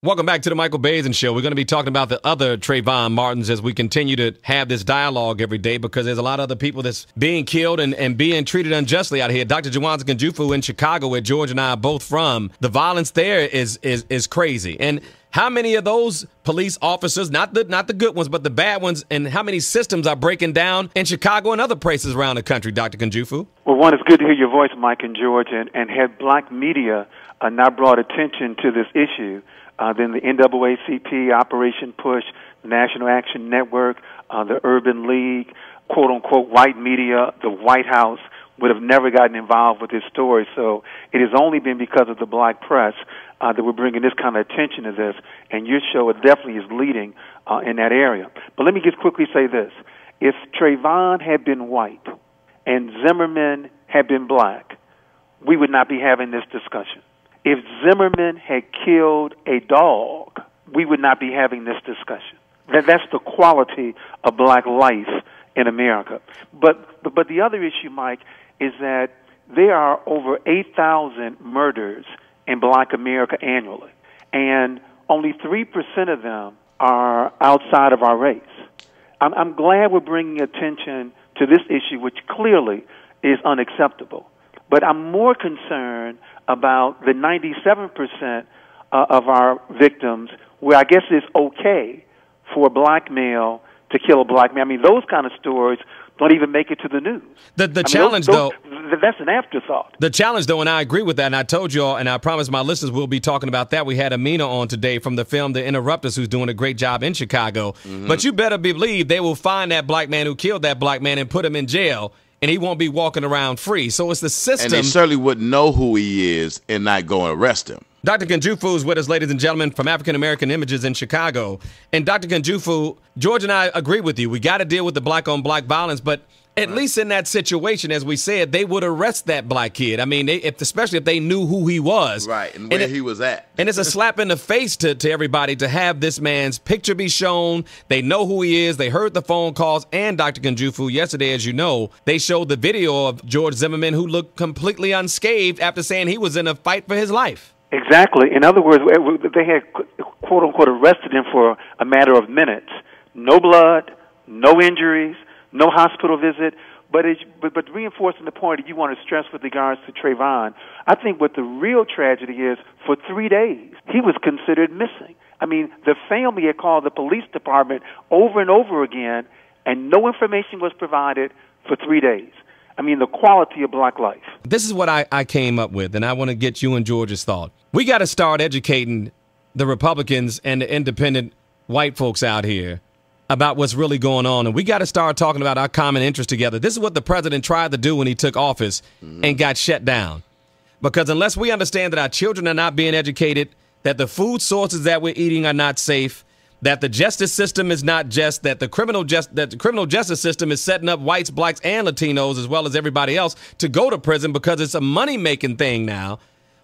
Welcome back to the Michael Baisden Show. We're going to be talking about the other Trayvon Martins as we continue to have this dialogue every day because there's a lot of other people that's being killed and being treated unjustly out here. Dr. Juwanza Kunjufu in Chicago, where George and I are both from, the violence there is crazy. And how many of those police officers, not the good ones, but the bad ones, and how many systems are breaking down in Chicago and other places around the country, Dr. Kunjufu? Well, one, it's good to hear your voice, Mike and George, and had black media not brought attention to this issue, then the NAACP, Operation Push, National Action Network, the Urban League, quote-unquote white media, the White House would have never gotten involved with this story. So it has only been because of the black press that we're bringing this kind of attention to this, and your show definitely is leading in that area. But let me just quickly say this. If Trayvon had been white and Zimmerman had been black, we would not be having this discussion. If Zimmerman had killed a dog, we would not be having this discussion. That's the quality of black life in America. But the other issue, Mike, is that there are over 8,000 murders in black America annually, and only 3% of them are outside of our race. I'm glad we're bringing attention to this issue, which clearly is unacceptable. But I'm more concerned about the 97% of our victims where I guess it's okay for a black male to kill a black man. I mean, those kind of stories don't even make it to the news. The challenge, though, that's an afterthought. The challenge, though, and I agree with that, and I told you all, and I promised my listeners we'll be talking about that. We had Amina on today from the film The Interrupters, who's doing a great job in Chicago. Mm-hmm. But you better believe they will find that black man who killed that black man and put him in jail, and he won't be walking around free. So it's the system. And they certainly wouldn't know who he is and not go and arrest him. Dr. Kunjufu is with us, ladies and gentlemen, from African American Images in Chicago. And Dr. Kunjufu, George and I agree with you. We got to deal with the black-on-black violence, but at least in that situation, as we said, they would arrest that black kid. I mean, especially if they knew who he was. Right, and where he was at. And it's a slap in the face to everybody to have this man's picture be shown. They know who he is. They heard the phone calls. And Dr. Kunjufu, yesterday, as you know, they showed the video of George Zimmerman, who looked completely unscathed after saying he was in a fight for his life. Exactly. In other words, they had, quote-unquote, arrested him for a matter of minutes. No blood, no injuries, no hospital visit. But reinforcing the point that you want to stress with regards to Trayvon, I think what the real tragedy is, for 3 days, he was considered missing. I mean, the family had called the police department over and over again, and no information was provided for 3 days. I mean, the quality of black life. This is what I came up with, and I want to get you and George's thought. We got to start educating the Republicans and the independent white folks out here about what's really going on, and we got to start talking about our common interest together. This is what the president tried to do when he took office and got shut down. Because unless we understand that our children are not being educated, that the food sources that we're eating are not safe, that the justice system is not just, that the criminal justice system is setting up whites, blacks, and Latinos, as well as everybody else, to go to prison because it's a money-making thing now.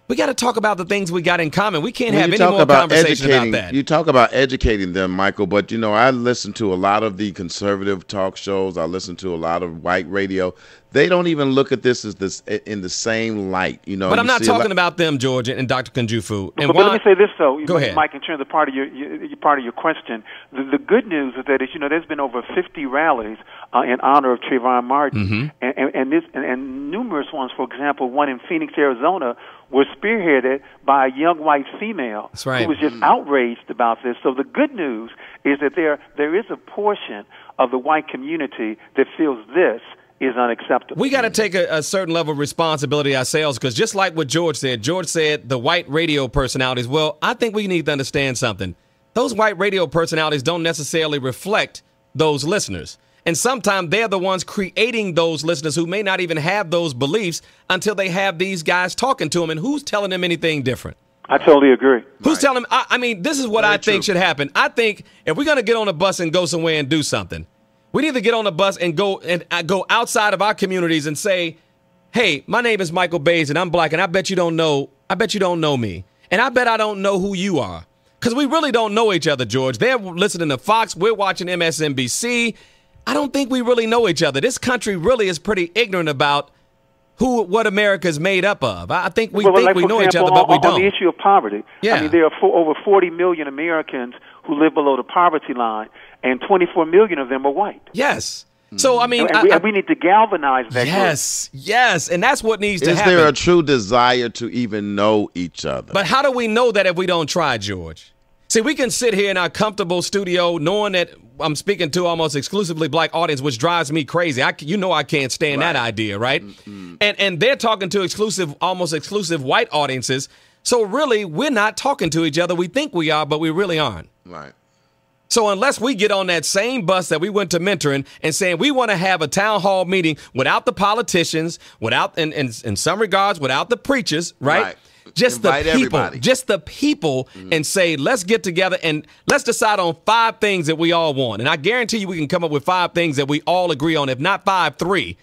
We got to talk about the things we got in common. We can't have any more conversation about that. You talk about educating them, Michael, but, you know, I listen to a lot of the conservative talk shows. I listen to a lot of white radio. They don't even look at this as in the same light, you know. But I'm not talking about them, George and Dr. Kunjufu. And but let me say this, though. Go ahead, Mike, in terms of part of your question. The good news is that, you know, there's been over 50 rallies in honor of Trayvon Martin, and numerous ones. For example, one in Phoenix, Arizona, was spearheaded by a young white female who was just outraged about this. So the good news is that there is a portion of the white community that feels this is unacceptable. We got to take a certain level of responsibility ourselves, because just like what George said the white radio personalities, well, I think we need to understand something. Those white radio personalities don't necessarily reflect those listeners. And sometimes they're the ones creating those listeners who may not even have those beliefs until they have these guys talking to them. And who's telling them anything different? I totally agree. Who's telling them? I mean, this is what I think should happen. I think if we're going to get on a bus and go somewhere and do something, we need to get on the bus and go outside of our communities and say, hey, my name is Michael Baisden, and I'm black, and I bet you don't know me. And I bet I don't know who you are. Because we really don't know each other, George. They're listening to Fox. We're watching MSNBC. I don't think we really know each other. This country really is pretty ignorant about what America is made up of. I think we like, we know example, each other, but we don't. On the issue of poverty, Yeah. I mean, there are over 40 million Americans who live below the poverty line, and 24 million of them are white. Yes. So, I mean, and we need to galvanize that. Yes, and that's what needs to happen. Is there a true desire to even know each other? But how do we know that if we don't try, George? See, we can sit here in our comfortable studio knowing that I'm speaking to almost exclusively black audience, which drives me crazy. I can't stand that idea, right? Mm-hmm. And they're talking to almost exclusive white audiences. So really, we're not talking to each other. We think we are, but we really aren't. Right. So unless we get on that same bus that we went to mentoring and saying we want to have a town hall meeting without the politicians, without, in some regards, without the preachers, right? Just the people, and say, let's get together and let's decide on 5 things that we all want. And I guarantee you we can come up with 5 things that we all agree on, if not 5, 3.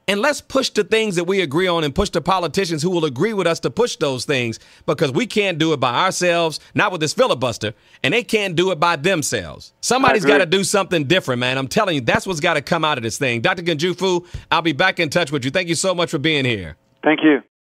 And let's push the things that we agree on and push the politicians who will agree with us to push those things, because we can't do it by ourselves, not with this filibuster, and they can't do it by themselves. Somebody's got to do something different, man. I'm telling you, that's what's got to come out of this thing. Dr. Kunjufu, I'll be back in touch with you. Thank you so much for being here. Thank you.